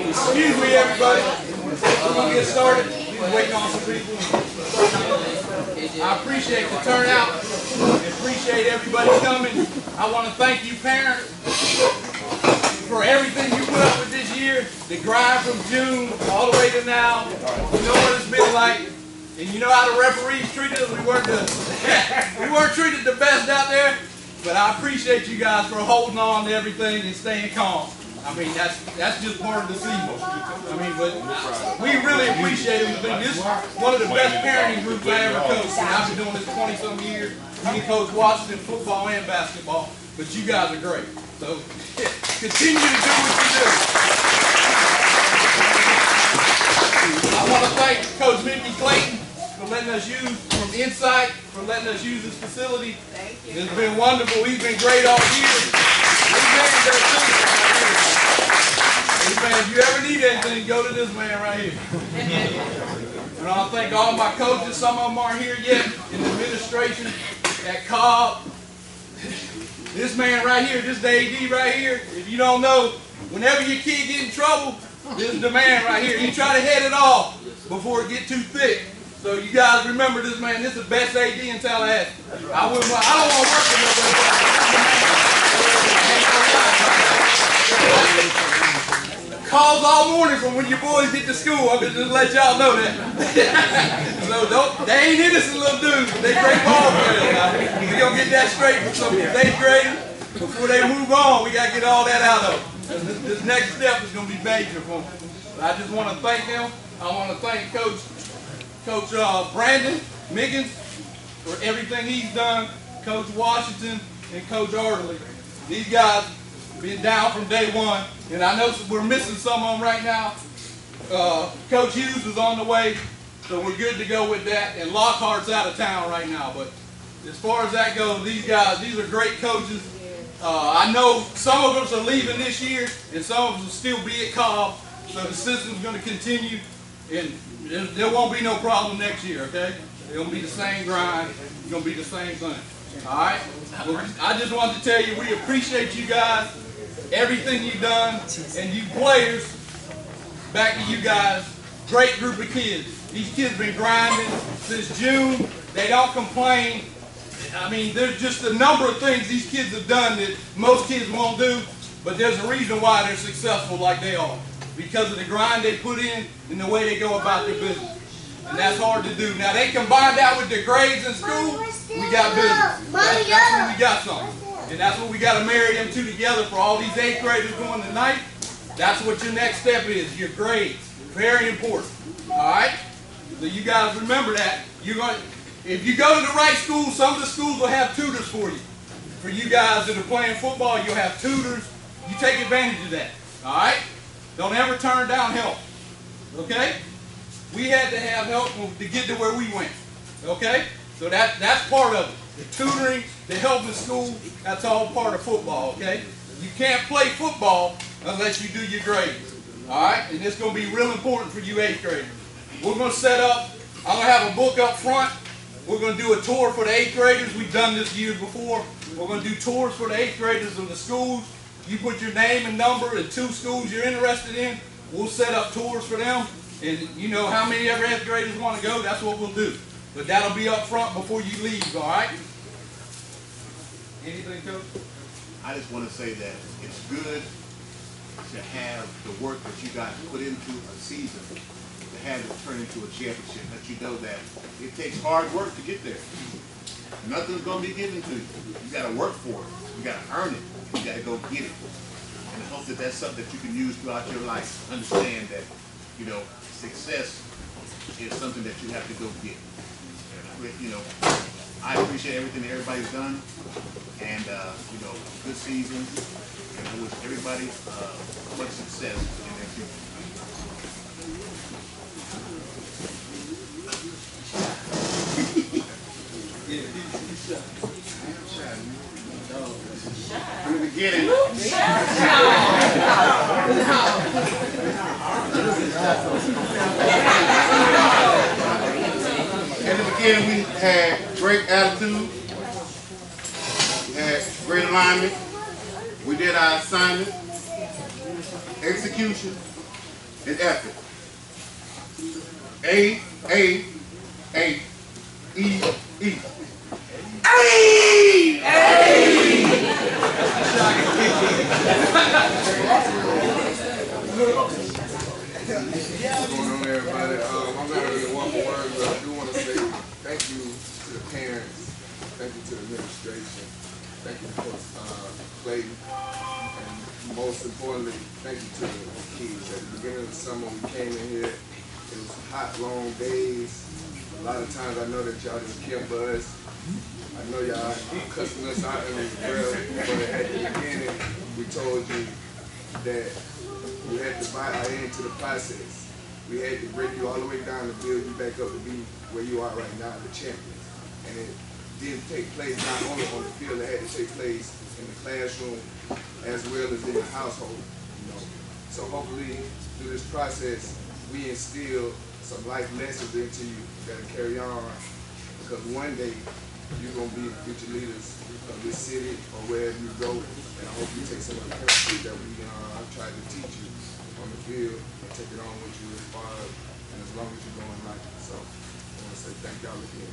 Excuse me, everybody. We're going to get started. We're waiting on some people. I appreciate the turnout. I appreciate everybody coming. I want to thank you, parents, for everything you put up with this year. The grind from June all the way to now. You know what it's been like. And you know how the referees treated us. We weren't treated the best out there. But I appreciate you guys for holding on to everything and staying calm. I mean, that's just part of the season. I mean, but we really appreciate it. This is one of the best parenting groups I ever coached. And I've been doing this 20-some years. You can coach Washington football and basketball, but you guys are great. So continue to do what you do. I want to thank Coach Mickey Clayton for letting us use, from INSiiGHTS, for letting us use this facility. Thank you. It's been wonderful. He's been great all year. This man's there too. This man, if you ever need anything, go to this man right here. And I want to thank all my coaches. Some of them aren't here yet in the administration at Cobb. This man right here, this the AD right here, if you don't know, whenever your kid get in trouble, this is the man right here. He try to head it off before it get too thick. So you guys remember this man. This is the best AD in Tallahassee. I don't want to work with nobody. Calls all morning from when your boys get to school. I'm just let y'all know that. So they ain't innocent little dudes, but they great ball players. We gonna get that straight from some of these 8th graders before they move on. We gotta get all that out of them. This next step is gonna be major for them. But I just want to thank them. I want to thank Coach Brandon Miggins for everything he's done. Coach Washington and Coach Artley. These guys been down from day one, and I know we're missing some of them right now. Coach Hughes is on the way, so we're good to go with that. And Lockhart's out of town right now, but as far as that goes, these guys, these are great coaches. I know some of us are leaving this year, and some of us will still be at Cobb, so the system's going to continue, and there won't be no problem next year, okay? It'll be the same grind. It's going to be the same thing. All right? Well, I just wanted to tell you we appreciate you guys, everything you've done, and you players, back to you guys, great group of kids. These kids been grinding since June. They don't complain. I mean, there's just a number of things these kids have done that most kids won't do, but there's a reason why they're successful like they are. Because of the grind they put in and the way they go about their business. And that's hard to do. Now, they combine that with their grades in school, we got business. That's when we got something. And that's what we got to marry them two together for all these 8th graders going tonight. That's what your next step is, your grades. Very important. All right? So you guys remember that. You're going to, if you go to the right school, some of the schools will have tutors for you. For you guys that are playing football, you'll have tutors. You take advantage of that. All right? Don't ever turn down help. Okay? We had to have help to get to where we went. Okay? So that's part of it. The tutoring, the help in school, that's all part of football. Okay? You can't play football unless you do your grades. All right? And it's going to be real important for you 8th graders. We're going to set up, I'm going to have a book up front. We're going to do a tour for the 8th graders. We've done this years before. We're going to do tours for the 8th graders of the schools. You put your name and number and 2 schools you're interested in. We'll set up tours for them. And you know how many ever 8th graders want to go, that's what we'll do. But that'll be up front before you leave, all right? Anything, Coach? I just want to say that it's good to have the work that you guys put into a season, to have it turn into a championship, that you know that it takes hard work to get there. Nothing's going to be given to you. You got to work for it. You got to earn it. You got to go get it. And I hope that that's something that you can use throughout your life. Understand that, you know, success is something that you have to go get. And, you know, I appreciate everything that everybody's done. And, you know, good season. And I wish everybody much success in their future. In the beginning, we had great attitude, we had great alignment, we did our assignment, execution, and effort. A, E, E. Hey! Hey! What's going on, everybody? I'm not really one for words, but I do want to say thank you to the parents, thank you to the administration, thank you to Coach Clayton, and most importantly, thank you to the kids. At the beginning of the summer, we came in here, it was hot, long days. A lot of times I know that y'all just kept us. I know y'all cussing us out in this world, but at the beginning, we told you that you had to buy into the process. We had to break you all the way down to build you back up to be where you are right now, the champion. And it didn't take place not only on the field, it had to take place in the classroom as well as in the household. You know. So hopefully through this process, we instill some life lessons into you that'll carry on, because one day you're gonna be the future leaders of this city or wherever you go. And I hope you take some of the chemistry that we tried to teach you on the field and take it on with you as far as, and as long as you're going like it. So I want to say thank y'all again.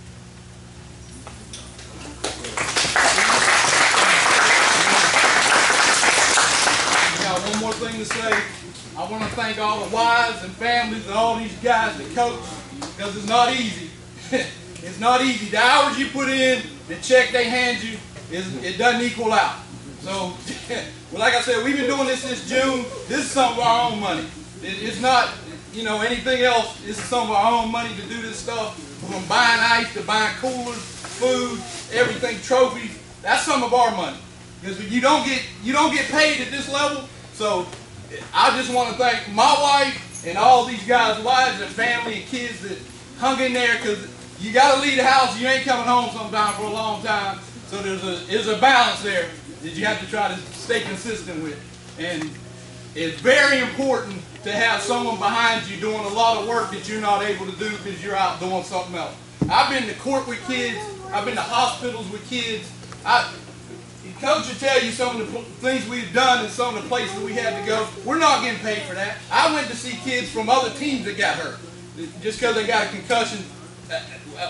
I got one more thing to say. I want to thank all the wives and families and all these guys that coach, because it's not easy. It's not easy. The hours you put in, the check they hand you, it doesn't equal out. So, well, like I said, we've been doing this since June. This is some of our own money. It's not, anything else. This is some of our own money to do this stuff. From buying ice to buying coolers, food, everything, trophies. That's some of our money. Because you don't get paid at this level. So, I just want to thank my wife and all these guys' wives and family and kids that hung in there, because you got to leave the house. You ain't coming home sometime for a long time. So there's a balance there that you have to try to stay consistent with. And it's very important to have someone behind you doing a lot of work that you're not able to do because you're out doing something else. I've been to court with kids. I've been to hospitals with kids. Coach will tell you some of the things we've done and some of the places we had to go. We're not getting paid for that. I went to see kids from other teams that got hurt. Just because they got a concussion,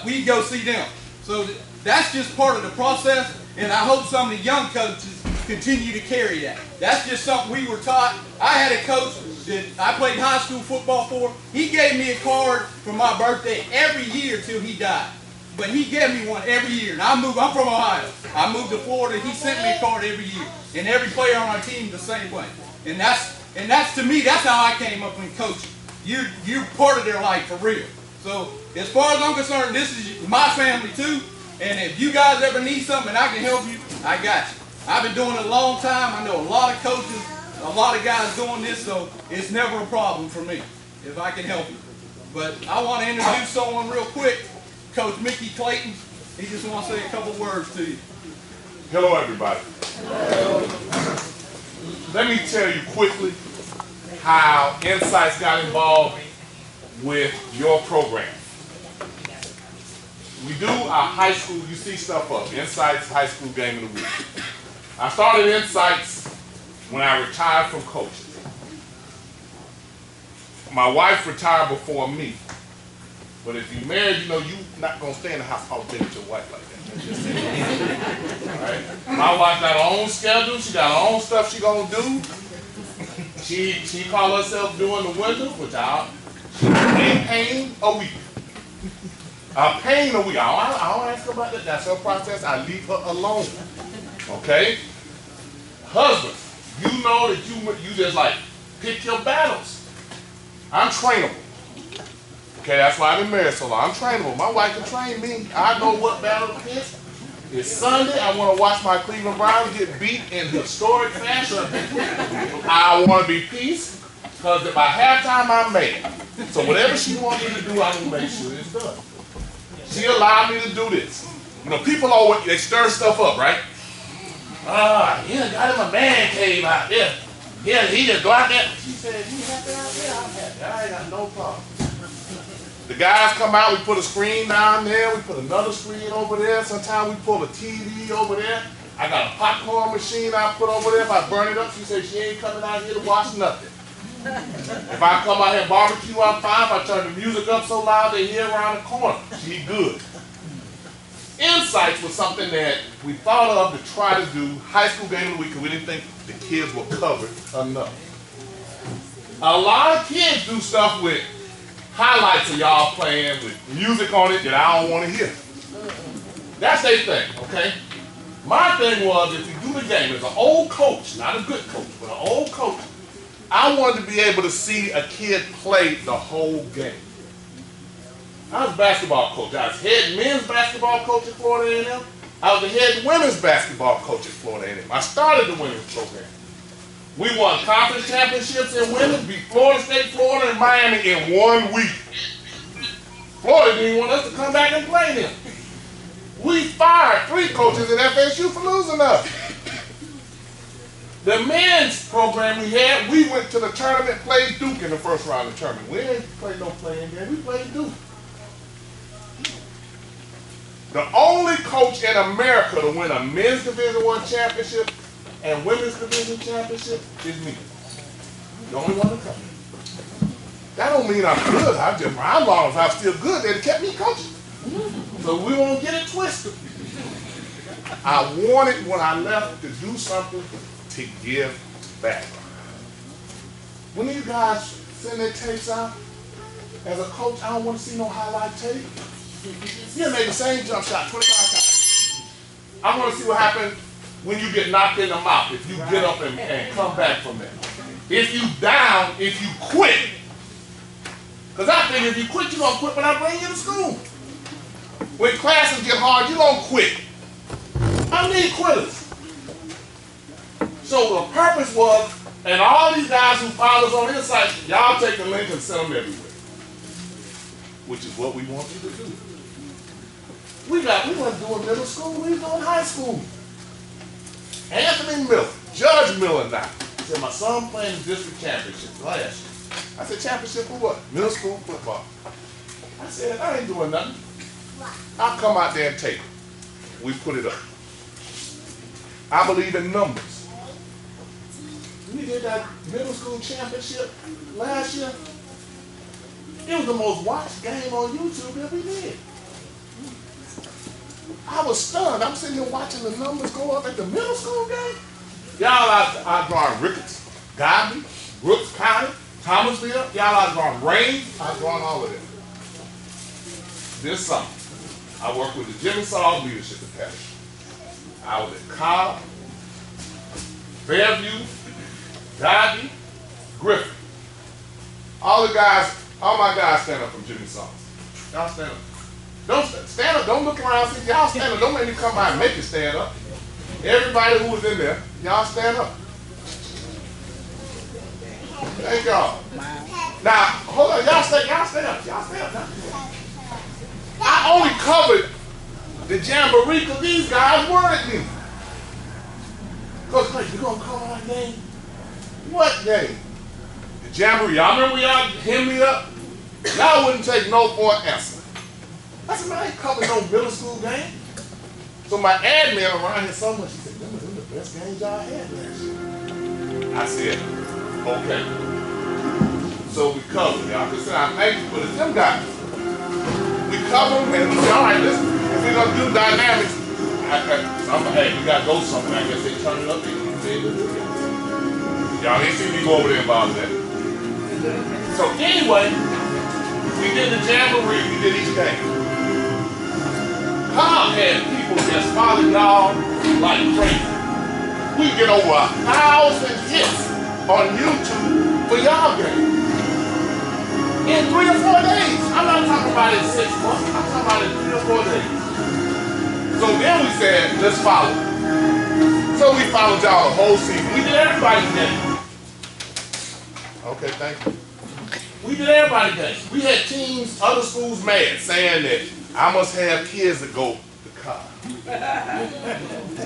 we go see them. So that's just part of the process, and I hope some of the young coaches continue to carry that. That's just something we were taught. I had a coach that I played high school football for. He gave me a card for my birthday every year till he died. But he gave me one every year. And I'm from Ohio. I moved to Florida. He sent me a card every year. And every player on our team the same way. And that's to me, that's how I came up in coaching. You're part of their life for real. So as far as I'm concerned, this is my family too. And if you guys ever need something and I can help you, I got you. I've been doing it a long time. I know a lot of coaches, a lot of guys doing this, so it's never a problem for me if I can help you. But I want to introduce someone real quick. Coach Mickey Clayton. He just wants to say a couple words to you. Hello, everybody. Let me tell you quickly how INSiiGHTS got involved with your program. We do our high school, you see stuff up, INSiiGHTS High School Game of the Week. I started INSiiGHTS when I retired from coaching. My wife retired before me. But if you're married, you're not going to stay in the house all day with your wife like that. All right? My wife got her own schedule. She got her own stuff she going to do. She call herself doing the winter, which I pain a week. I pain a week. I don't ask her about that. That's her process. I leave her alone. Okay? Husband, you know that you just like pick your battles. I'm trainable. Okay, that's why I've been married so long. I'm trainable. My wife can train me. I know what battle to pick. It's Sunday. I want to watch my Cleveland Browns get beat in historic fashion. I want to be peace, because by halftime I'm mad. So whatever she wants me to do, I'm going to make sure it's done. She allowed me to do this. People always, they stir stuff up, right? He got him a man cave out there. He just go out there. She said, you happy out there? I'm happy. I ain't got no problem. The guys come out, we put a screen down there, we put another screen over there. Sometimes we pull a TV over there. I got a popcorn machine I put over there. If I burn it up, she says she ain't coming out here to watch nothing. If I come out here and barbecue, I'm fine. If I turn the music up so loud they hear around the corner, she good. INSiiGHTS was something that we thought of to try to do high school game of the week because we didn't think the kids were covered enough. A lot of kids do stuff with highlights of y'all playing with music on it that I don't want to hear. That's their thing, okay? My thing was, if you do the game, as an old coach, not a good coach, but an old coach, I wanted to be able to see a kid play the whole game. I was a basketball coach. I was head men's basketball coach at Florida A&M. I was the head women's basketball coach at Florida A&M. I started the women's program. We won conference championships in women, beat Florida State, Florida, and Miami in 1 week. Florida didn't want us to come back and play them. We fired 3 coaches at FSU for losing us. The men's program we had, we went to the tournament, played Duke in the first round of the tournament. We didn't play no playing game, we played Duke. The only coach in America to win a men's Division I championship and women's Division championship is me. The only one to come. That don't mean I'm good. I'm long as I'm still good, they'd have kept me coaching. So we won't get it twisted. I wanted when I left to do something to give back. When you guys send their tapes out, as a coach, I don't want to see no highlight tape. You made the same jump shot 25 times. I want to see what happens when you get knocked in the mouth, if you get up and come back from that. If you down, if you quit. Because I think if you quit, you're going to quit when I bring you to school. When classes get hard, you're going to quit. I need quitters. So the purpose was, and all these guys who follow us on INSiiGHTS, y'all take the link and send them everywhere. Which is what we want you to do. We weren't doing middle school, we were doing high school. Anthony Miller, Judge Miller now, said my son playing the district championship last year. I said, championship for what? Middle school football. I said, I ain't doing nothing. I'll come out there and take it. We put it up. I believe in numbers. We did that middle school championship last year. It was the most watched game on YouTube that we did. I was stunned. I'm sitting here watching the numbers go up at the middle school game. Y'all out drawing Ricketts, Cobb, Brooks County, Thomasville. Y'all out drawing Rain. I've drawn all of them. This summer, I worked with the Jimmy Saul Leadership Academy. I was at Cobb, Fairview, Dodgy, Griffin. All my guys stand up from Jimmy Saul. Y'all stand up. Don't stand up, don't look around, see y'all stand up. Don't make me come by and make you stand up. Everybody who was in there, y'all stand up. Thank y'all. Now, hold on, y'all stay up now. I only covered the jamboree because these guys worried me. Coach, you gonna cover our game? What game? The jamboree. Y'all remember y'all hemmed me up? Y'all wouldn't take no for an answer. I said, man, I ain't covering no middle school game. So my admin around here somewhere, she said, them are the best games y'all had last year. I said, okay. So we covered. Y'all can say I'm anxious, but it's them guys. We cover them and we say, all right, listen, if we're going to do dynamics, hey, we got to go somewhere. I guess they turn it up. Y'all ain't seen me go over there about that. So anyway, we did the jamboree, we did each game. Cobb had people just following y'all like crazy. We get over 1,000 hits on YouTube for y'all game. In 3 or 4 days. I'm not talking about in 6 months. I'm talking about in 3 or 4 days. So then we said, let's follow. So we followed y'all the whole season. We did everybody's game. Okay, thank you. We did everybody's game. We had teams, other schools mad, saying that I must have kids that go to Cobb.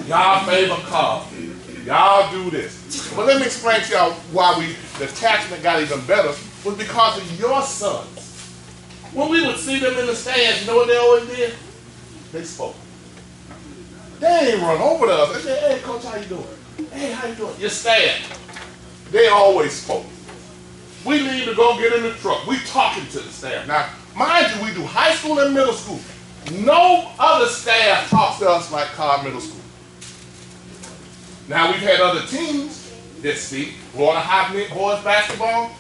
Y'all favor Cobb. Y'all do this. But let me explain to y'all why the attachment got even better was because of your sons. When we would see them in the stands, you know what they always did? They spoke. They ain't run over to us. They said, hey, coach, how you doing? Hey, how you doing? Your staff. They always spoke. We leave to go get in the truck. We talking to the staff. Now, mind you, we do high school and middle school. No other staff talks to us like Cobb Middle School. Now, we've had other teams that speak. Florida High boys basketball,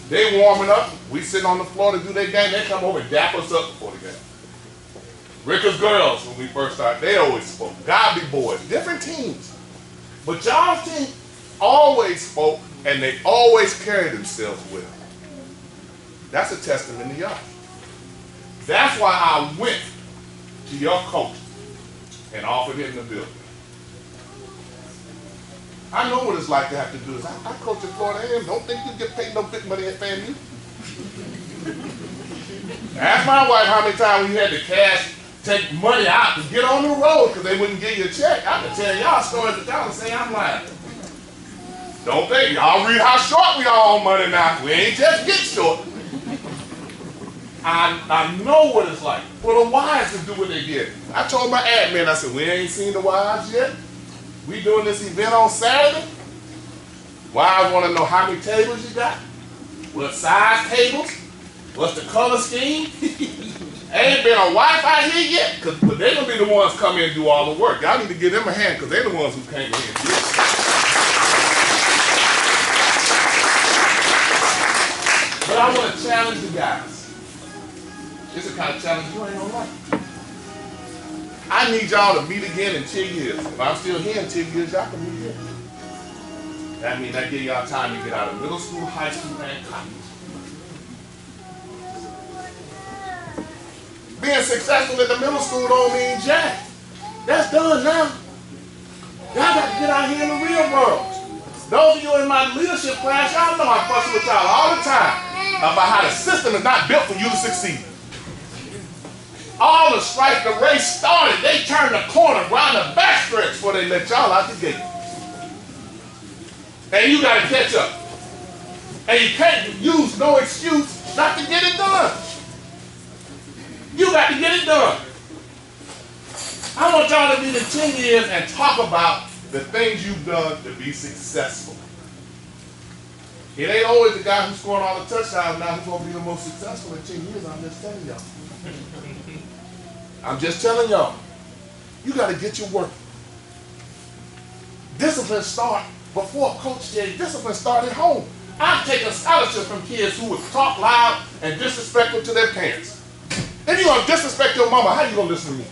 they warming up. We sit on the floor to do their game. They come over and dap us up before the game. Rickers girls, when we first started, they always spoke. Godby boys, different teams. But y'all's team always spoke, and they always carried themselves well. That's a testament to y'all. That's why I went to your coach and offered him the building. I know what it's like to have to do this. I coach at Florida A&M. Don't think you get paid no big money at FAMU. Ask my wife how many times we had to take money out to get on the road because they wouldn't give you a check. I can tell y'all stories that y'all say I'm lying. Don't think y'all read how short we are on money now. We ain't just get short. I know what it's like for the wives to do what they did. I told my admin, I said, we ain't seen the wives yet. We doing this event on Saturday. Wives want to know how many tables you got, what size tables, what's the color scheme. Ain't been a wife out here yet, but they're going to be the ones come in and do all the work. Y'all need to give them a hand because they're the ones who came in and did it. But I want to challenge the guys. This is the kind of challenge you ain't gonna like. I need y'all to meet again in 10 years. If I'm still here in 10 years, y'all can meet again. That means that gives y'all time to get out of middle school, high school, and college. Being successful in the middle school don't mean jack. That's done now. Y'all got to get out here in the real world. Those of you in my leadership class, y'all know I'm fussing with y'all all the time about how the system is not built for you to succeed. All the strife, the race started. They turned the corner, round the backstretch before they let y'all out the gate. And you got to catch up. And you can't use no excuse not to get it done. You got to get it done. I want y'all to be in 10 years and talk about the things you've done to be successful. It ain't always the guy who's scoring all the touchdowns now who's going to be the most successful in 10 years. I'm just telling y'all. I'm just telling y'all. You got to get your work. Discipline start before coach tells you. Discipline start at home. I've taken scholarships from kids who would talk loud and disrespectful to their parents. If you're going to disrespect your mama, how you going to listen to me?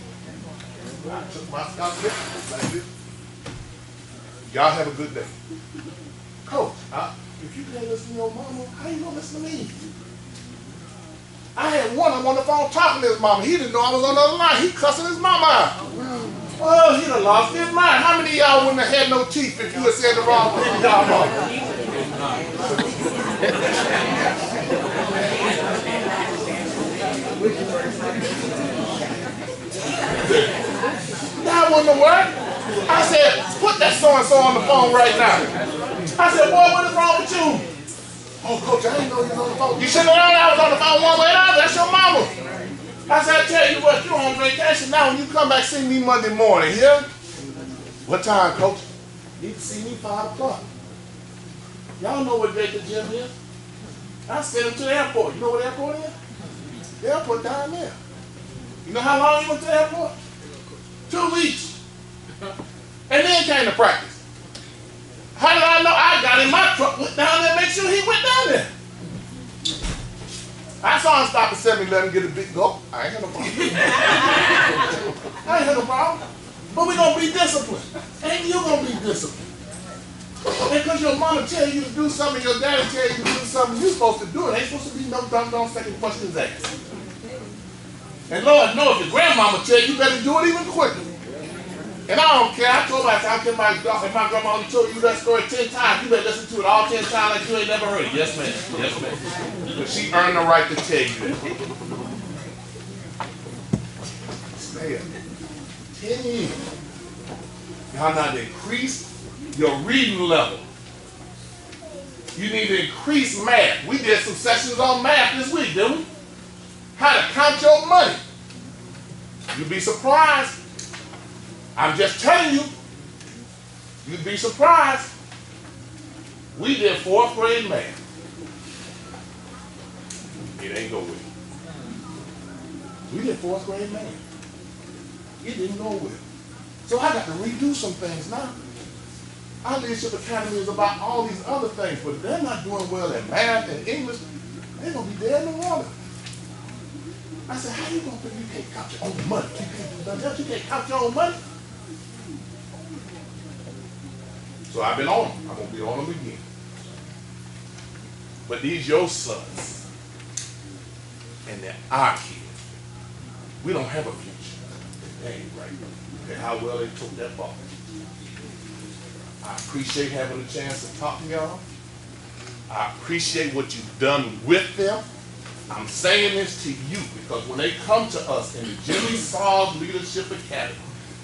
I took my scholarship like this. Y'all have a good day. Coach, if you can't listen to your mama, how you going to listen to me? I had one, I'm on the phone talking to his mama. He didn't know I was on the other line. He cussing his mama out. Oh, he done lost his mind. How many of y'all wouldn't have had no teeth if you had said the wrong thing to y'all mama? That wouldn't work. I said, put that so-and-so on the phone right now. I said, boy, what is wrong with you? Oh, coach, I didn't know you was on the phone. You shouldn't have known I was on the phone one way or another. That's your mama. I said, I tell you what, you're on vacation now. When you come back, see me Monday morning, here? What time, coach? You need to see me 5 o'clock. Y'all know what date the gym is? I sent him to the airport. You know what the airport is? The airport down there. You know how long he went to the airport? 2 weeks. And then came to practice. How did I know? I got in my truck, went down there, make sure he went down there. I saw him stop at 7-Eleven, get a big gulp. I ain't had no problem. I ain't had no problem. But we're going to be disciplined. And you're going to be disciplined. Because your mama tell you to do something, your daddy tell you to do something, you're supposed to do it. Ain't supposed to be no dumb second questions asked. And Lord knows if your grandmama tell you, you better do it even quicker. And I don't care. I told her, I said, I can if my grandma only told you that story 10 times, you better listen to it all 10 times like you ain't never heard it. Yes, ma'am. Yes, ma'am. But she earned the right to tell you that. Stay up. 10 years. Y'all not to increase your reading level. You need to increase math. We did some sessions on math this week, didn't we? How to count your money. You'd be surprised. I'm just telling you, you'd be surprised. We did 4th grade math. It ain't go well. We did 4th grade math. It didn't go well. So I got to redo some things now. Our leadership academy is about all these other things, but if they're not doing well in math and English, they're going to be dead in the water. I said, how you going to think you can't count your own money? You can't do nothing else. You can't count your own money? So I've been on them. I'm going to be on them again. But these your sons, and they're our kids. We don't have a future. They ain't right. Okay, how well they took that ball. I appreciate having a chance to talk to y'all. I appreciate what you've done with them. I'm saying this to you because when they come to us in the Jimmy Saul's Leadership Academy,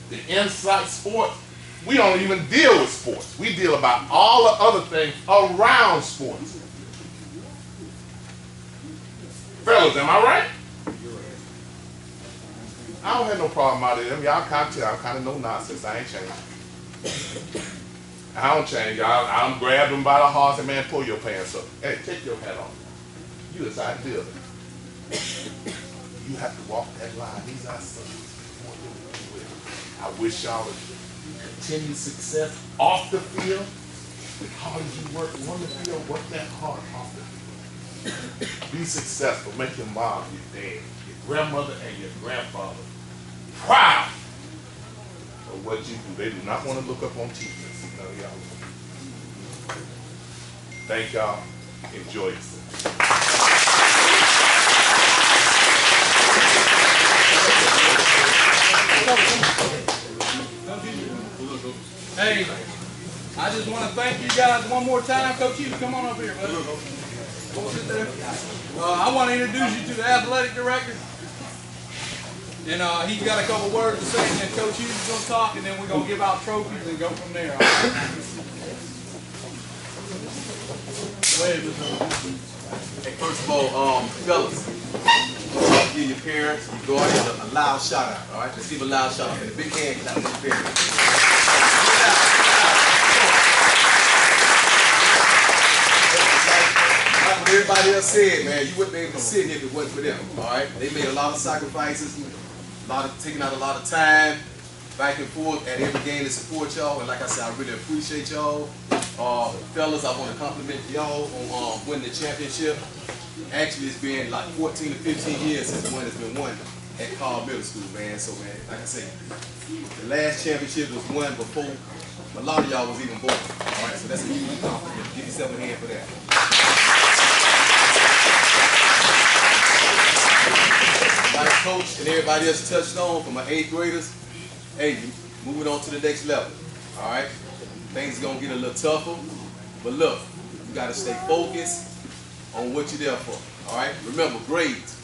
the INSiiGHTS Sports, we don't even deal with sports. We deal about all the other things around sports. Fellas, am I right? I don't have no problem out of them. Y'all can't tell. I'm kind of no nonsense. I ain't changed. I don't change. I'm grab them by the heart and man, pull your pants up. Hey, take your hat off. You decide to deal with it. You have to walk that line. These are sons. I wish y'all continued success off the field. The harder you work on the field, work that hard off the field. Be successful. Make your mom, your dad, your grandmother, and your grandfather proud of what you do. They do not want to look up on TV. None of y'all. Thank y'all. Enjoy yourself. Hey, I just want to thank you guys one more time. Coach Hughes, come on up here, buddy. Go sit there. I want to introduce you to the athletic director. And he's got a couple words to say, and then Coach Hughes is going to talk, and then we're going to give out trophies and go from there. All right? Go ahead, Hey, first of all, fellas, give your parents, your guardians a loud shout out, all right? Let's give a loud shout out and a big hand clap for your parents. Like what everybody else said, man, you wouldn't be able to sit here if it wasn't for them, all right? They made a lot of sacrifices, taking out a lot of time, back and forth at every game to support y'all, and like I said, I really appreciate y'all. Fellas, I want to compliment y'all on winning the championship. Actually, it's been like 14 to 15 years since one has been won at Cobb Middle School, man. So, man, like I say, the last championship was won before a lot of y'all was even born. All right, so that's a huge compliment. Give yourself a hand for that. Like Coach and everybody else touched on, for my 8th graders, hey, moving on to the next level. All right, things are gonna get a little tougher, but look, you gotta stay focused on what you're there for. All right, remember grades.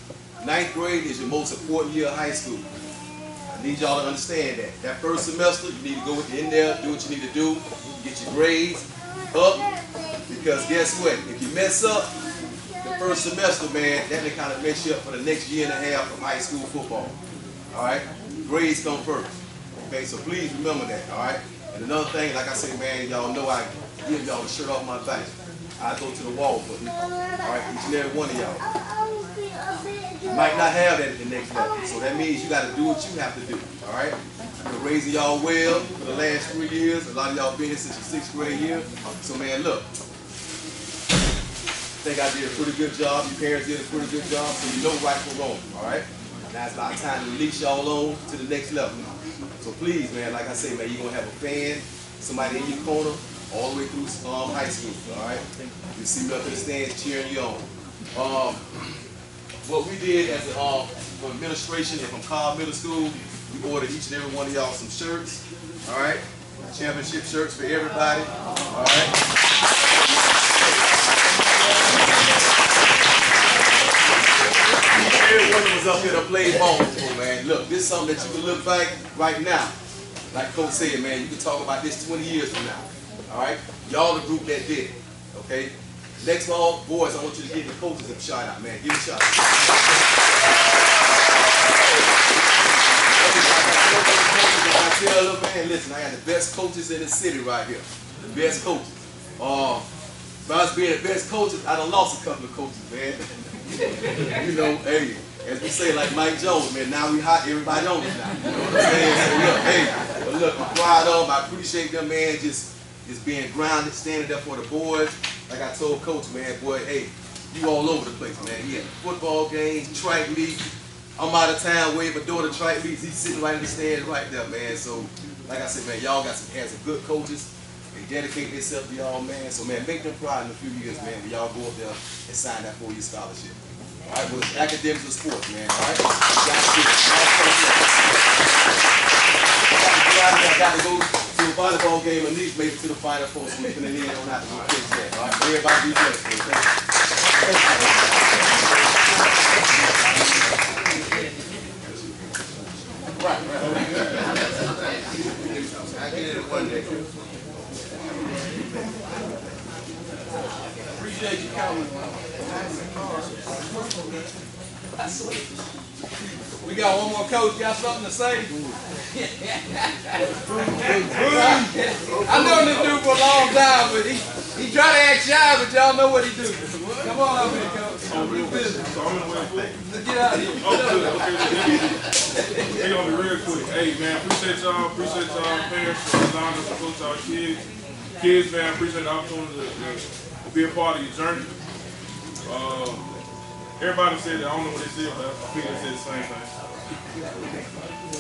9th grade is your most important year of high school. I need y'all to understand that. That first semester, you need to go in there, do what you need to do, get your grades up, because guess what? If you mess up the first semester, man, that may kind of mess you up for the next year and a half of high school football. All right, grades come first. Okay, so please remember that. All right. And another thing, like I said, man, y'all know I give y'all the shirt off my back. I go to the wall for you. All right, each and every one of y'all. You might not have that at the next level, so that means you got to do what you have to do. All right. I've been raising y'all well for the last 3 years. A lot of y'all been here since your 6th grade year. So, man, look. I think I did a pretty good job. Your parents did a pretty good job, so you know right from wrong. All right. Now it's about time to release y'all on to the next level. So please, man, like I say, man, you're going to have a fan, somebody in your corner, all the way through high school, all right? You see me up in the stands cheering you on. What we did as from administration and from Cobb Middle School, we ordered each and every one of y'all some shirts, all right? Championship shirts for everybody, all right? Everyone was up here to play ball for, man. Look, this is something that you can look back right now. Like Coach said, man, you can talk about this 20 years from now. All right? Y'all the group that did it. Okay? Next of all, boys, I want you to give the coaches a shout out, man. Give a shout out. I tell them, man, listen, I got the best coaches in the city right here. The best coaches. By us being the best coaches, I done lost a couple of coaches, man. You know, hey, as we say, like Mike Jones, man, now we hot, everybody on it now. You know what I'm saying? So look, hey, but look, I'm proud of them. I appreciate them, man, just being grounded, standing there for the boys. Like I told Coach, man, boy, hey, you all over the place, man. He had football games, track meet. I'm out of town waiting for daughter track meets. He's sitting right in the stands right there, man. So, like I said, man, y'all had some good coaches. They dedicate themselves to y'all, man. So, man, make them proud in a few years, man, when y'all go up there and sign that 4-year scholarship. All right, well, it's academics and sports, man. All right, you got to do it. I got to go to a volleyball football game, at least make it to the Final Four, so we can then on out to fix that. All right, everybody be blessed. Right. I get it one day. Appreciate you coming. We got one more coach. Got something to say? I've known this dude for a long time, but he try to act shy, but y'all know what he do. Come on up here, coach. Real business. Let's get out of here. They're gonna be real quick. Hey man, appreciate y'all parents allowing us to coach our kids. Kids, man, appreciate the opportunity to be a part of your journey. Everybody said that, I don't know what they said, but I think they said the same thing.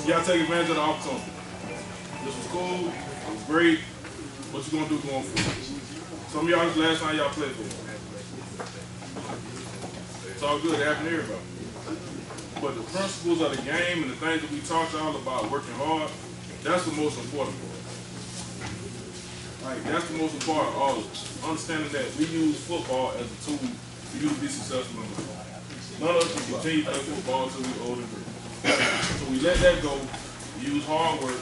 You gotta take advantage of the opportunity. This was cool, it was great. What you gonna do going forward? Some of y'all, this is the last time y'all played for. It's all good, it happened to everybody. But the principles of the game and the things that we taught y'all about working hard, that's the most important part. Like, that's the most important of all of us. Understanding that we use football as a tool for you to be successful in life. None of us can continue to play football until we're old and gray. So we let that go. We use hard work.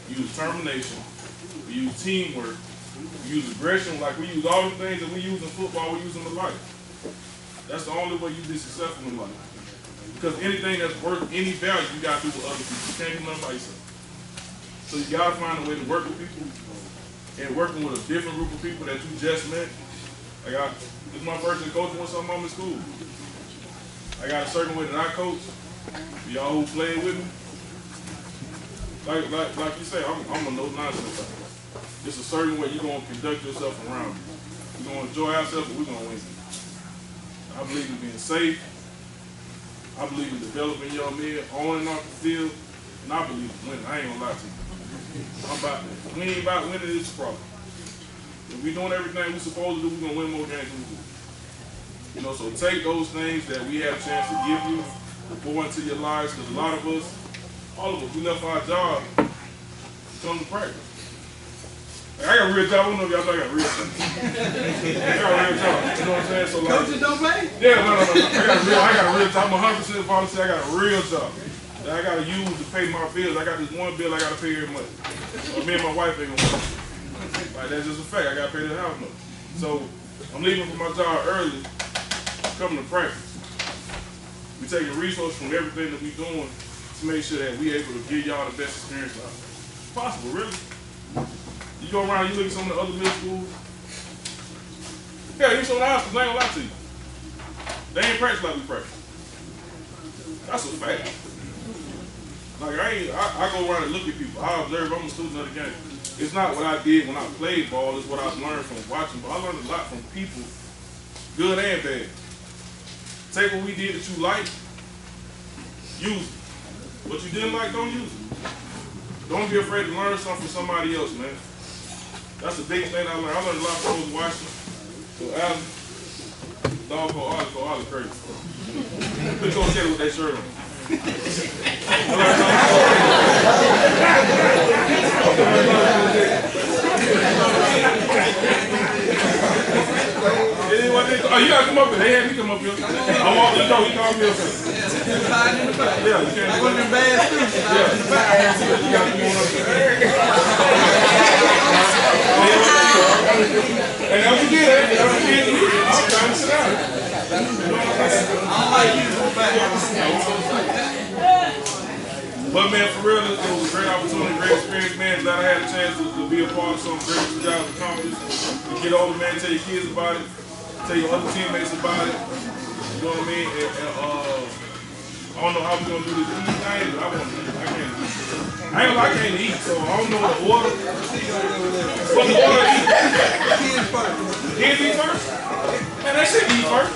We use determination. We use teamwork. We use aggression. Like, we use all the things that we use in football, we use in life. That's the only way you be successful in life. Because anything that's worth any value, you got to do with other people. You can't do nothing by yourself. So you got to find a way to work with people. And working with a different group of people that you just met. Like, this is my first year coaching with some mom in school. I got a certain way that I coach. Y'all who played with me. Like you say, I'm a no-nonsense type. It's a certain way you're going to conduct yourself around me. We're going to enjoy ourselves, but we're going to win. I believe in being safe. I believe in developing young men on and off the field. And I believe in winning. I ain't going to lie to you. We ain't about winning this problem. If we're doing everything we're supposed to do, we're going to win more games than we do. You know, so take those things that we have a chance to give you, pour into your lives, because a lot of us, all of us, we left our job to come to practice. Like, I got a real job. I don't know if y'all know I got a real job. I got a real job. You know what I'm saying? So, like, Coaches don't play? Yeah, no. I got a real job. I'm 100% volunteer. I got a real job that I got to use to pay my bills. I got this one bill I got to pay every month. Me and my wife ain't gonna pay. Like, that's just a fact. I got to pay the house note. So I'm leaving from my job early, coming to practice. We taking resources from everything that we doing to make sure that we able to give y'all the best experience possible, really. You go around, you look at some of the other middle schools. Yeah, you some of the high schools, I ain't gonna lie to you. They ain't practice like we practice. That's a fact. Like, I go around and look at people. I observe, I'm a student of the game. It's not what I did when I played ball, it's what I've learned from watching ball. I learned a lot from people, good and bad. Take what we did that you like, use it. What you didn't like, don't use it. Don't be afraid to learn something from somebody else, man. That's the biggest thing I learned. I learned a lot from Coach Washington. So Alan, dog called Ollie crazy. Put Coach Taylor with that shirt on. Oh, you gotta come up here. They had me come up here. I walked the door, he called me up here. Yeah, you can't do it. Yeah, you gotta come on up here. And that's what you did. I'm trying to sit down. I don't like you. But man, for real, it was a great opportunity, great experience, man. Glad I had a chance to be a part of something great you guys accomplished. To get older, man, tell your kids about it, tell your other teammates about it. You know what I mean? And I don't know how we're gonna do this eating thing, but I want to eat. I can't eat. I can't eat, so I don't know what the order. What the order eat? Kids first. Kids eat first? Man, they should eat first.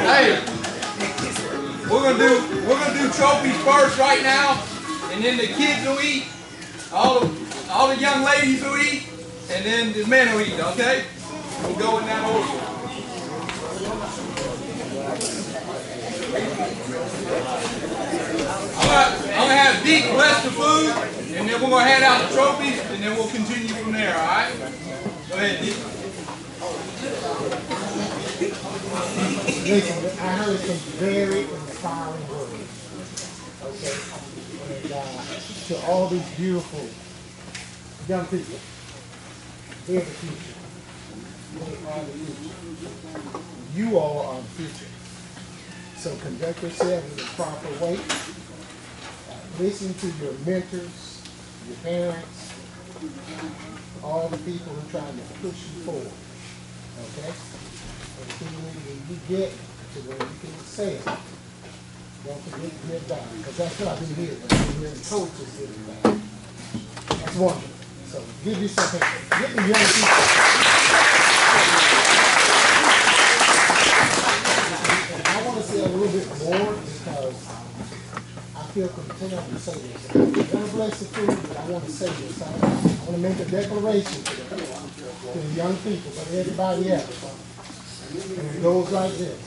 Hey, we're gonna do trophies first right now, and then the kids will eat. All the young ladies will eat, and then the men will eat. Okay? We'll go in that order. I'm gonna have to eat, bless the food, and then we're going to hand out the trophies, and then we'll continue from there, all right? Go ahead, Deacon. Listen, I heard some very inspiring words. Okay? And to all these beautiful young people, they're the future. They are the future. You all are the future. So conduct yourself in the proper way. Listen to your mentors, your parents, all the people who are trying to push you forward. Okay? And when you get to where you can say it, don't forget to give God. Because that's what I've been hearing. I've been hearing coaches giving God. That's wonderful. So give yourself a hand. Get the young people. I want to say a little bit more because I feel compelled to say this. I want to bless the food, but I want to say this. I want to make a declaration to the young people, but everybody else. And it goes like this.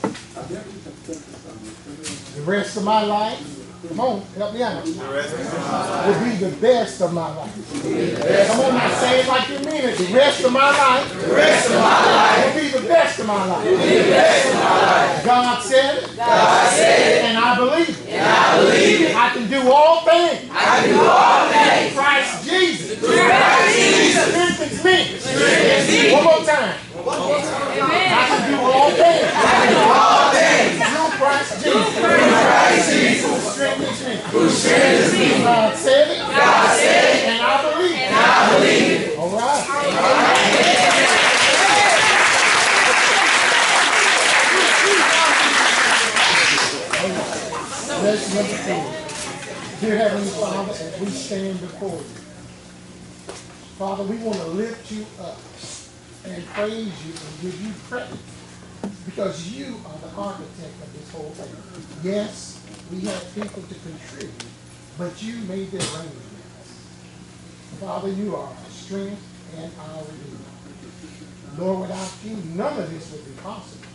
The rest of my life, come on, help me out. Will be the best of my life. Come on now, say it like you mean it. The rest of my life, will be the best of my life. God said it. And I believe it. I can do all things. Christ Jesus. Strengthens me. One more time. I can do all things. Through Christ Jesus. Who strengthens me. God said it. And I believe it. All right. Let's look at this. Dear Heavenly Father, as we stand before you, Father, we want to lift you up and praise you and give you credit because you are the architect of this whole thing. Yes, we had people to contribute, but you made the arrangements. Father, you are our strength and our redeemer. Lord, without you, none of this would be possible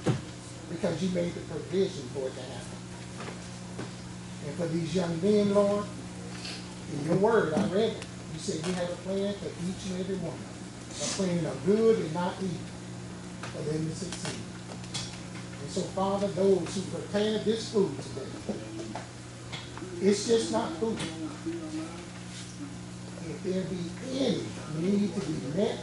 because you made the provision for it to happen. And for these young men, Lord, in your word, I read it. You said you had a plan for each and every one. A plan of good and not evil for them to succeed. And so, Father, those who prepared this food today, it's just not food. If there be any need to be met,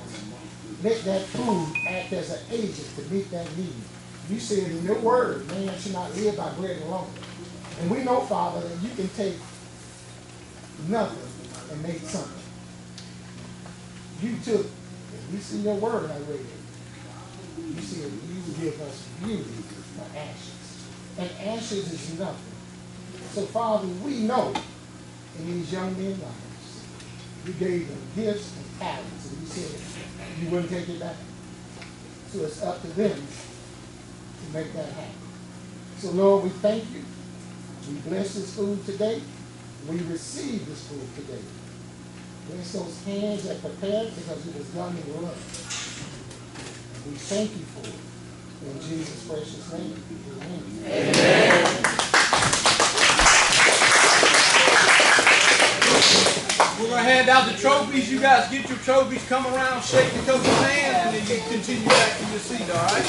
let that food act as an agent to meet that need. You said in your word, man should not live by bread alone. And we know, Father, that you can take nothing and make something. You took, at least in your word I read it, you said you give us beauty for ashes. And ashes is nothing. So, Father, we know in these young men's lives, you gave them gifts and talents, and you said you wouldn't take it back. So it's up to them to make that happen. So, Lord, we thank you. We bless this food today. We receive this food today. Bless those hands that prepared because it was done in love. We thank you for it. In Jesus' precious name. Amen. Amen. We're going to hand out the trophies. You guys get your trophies, come around, shake the coach's hand, and then you continue back to your seat, all right?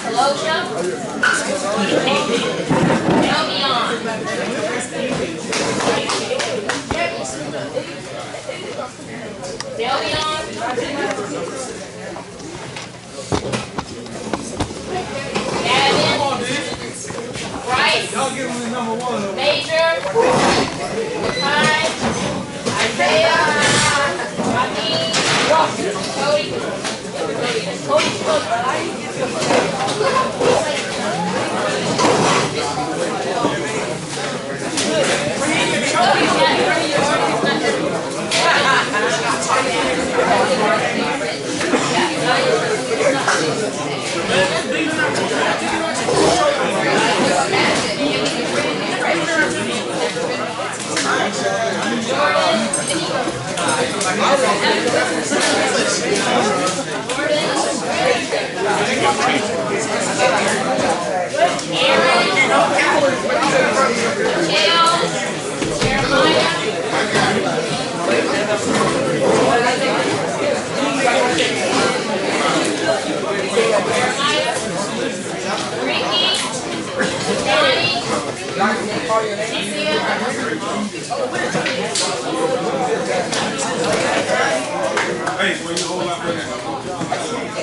Talosha. Elmion. Delvion. Gavin. Bryce. Major. Kai. Isaiah. Raheem. Cody. Hey, where you hold up there?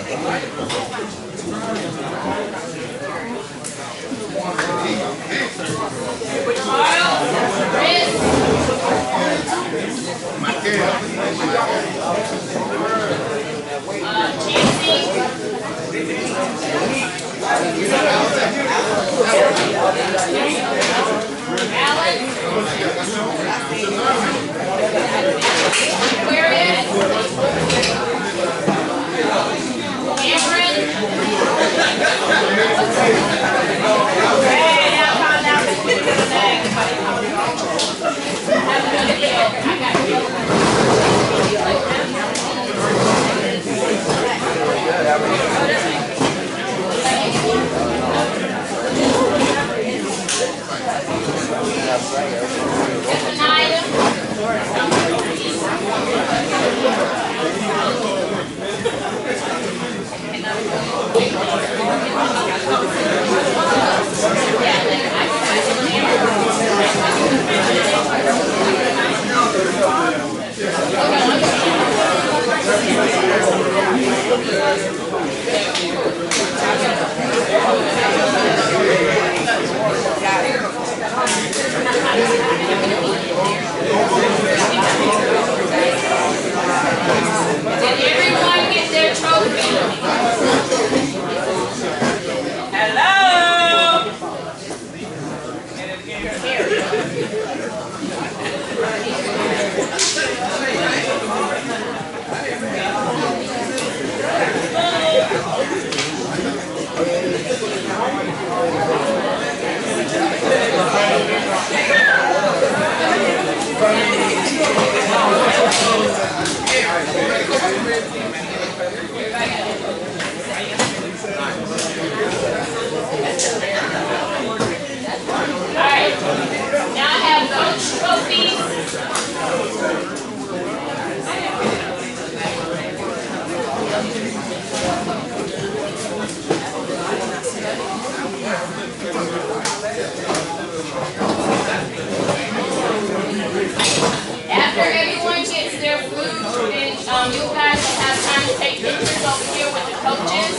After everyone gets their food, then you guys will have time to take pictures over here with the coaches.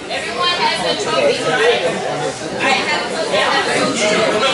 Everyone has their trophies, right? All right, have a look at that.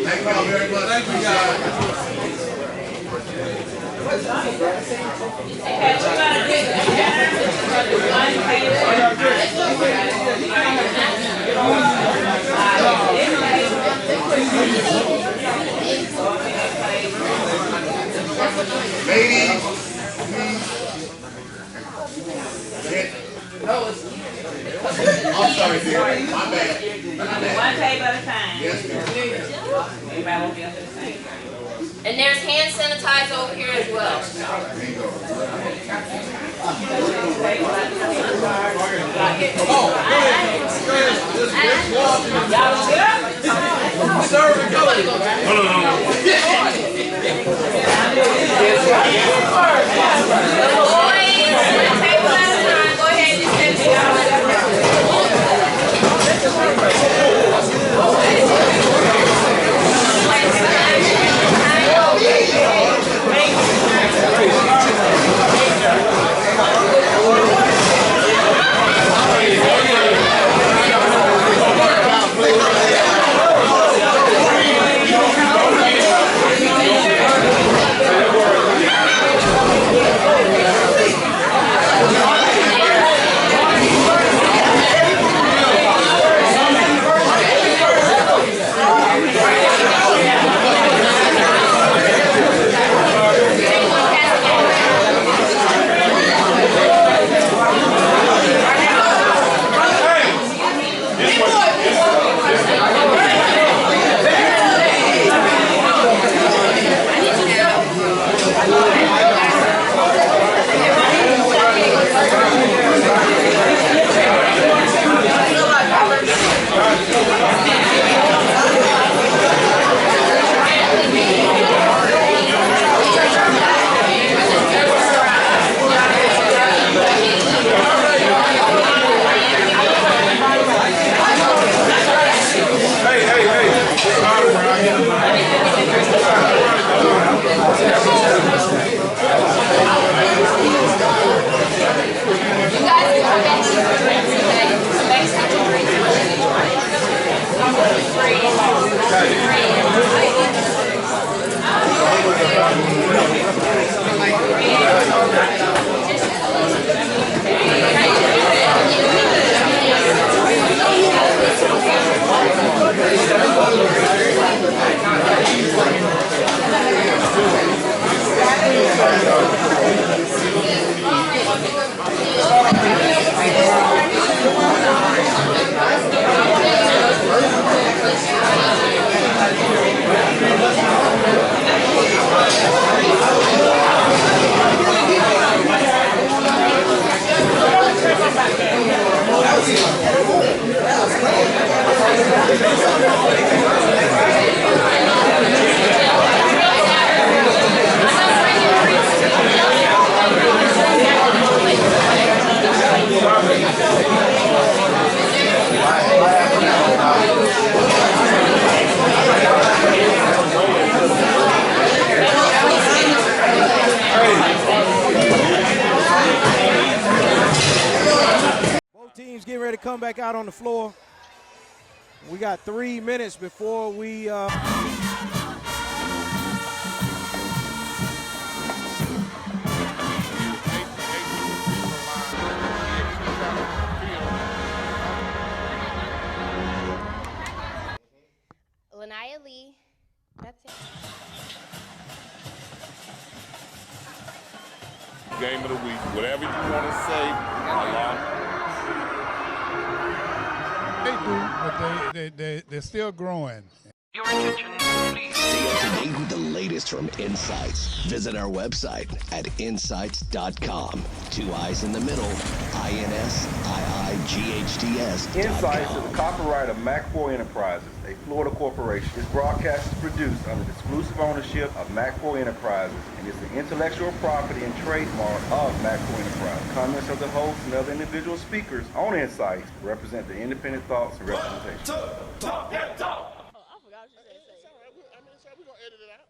Thank you all very much. Thank you, guys. Okay, we're gonna do one Ladies, I'm sorry, dear. My bad. One table at a time. Yes, ma'am. Everybody won't be up to the same. And there's hand sanitizer over here as well. Teams getting ready to come back out on the floor. We got 3 minutes before we Lanaya Lee. That's it. Game of the week, whatever you want to say. They do, but they're still growing. Your attention, please. Stay up to date with the latest from INSiiGHTS. Visit our website at INSiiGHTS.com. 2 I's in the middle. INSiiGHTS. INSiiGHTS is a copyright of Mac4 Enterprises, a Florida corporation. This broadcast is produced under the exclusive ownership of Mac4 Enterprises and is the intellectual property and trademark of Mac4 Enterprises. Comments of the host and other individual speakers on INSiiGHTS represent the independent thoughts and representation. Talk. Oh, I forgot what you said. It's all right. We're going to edit it out.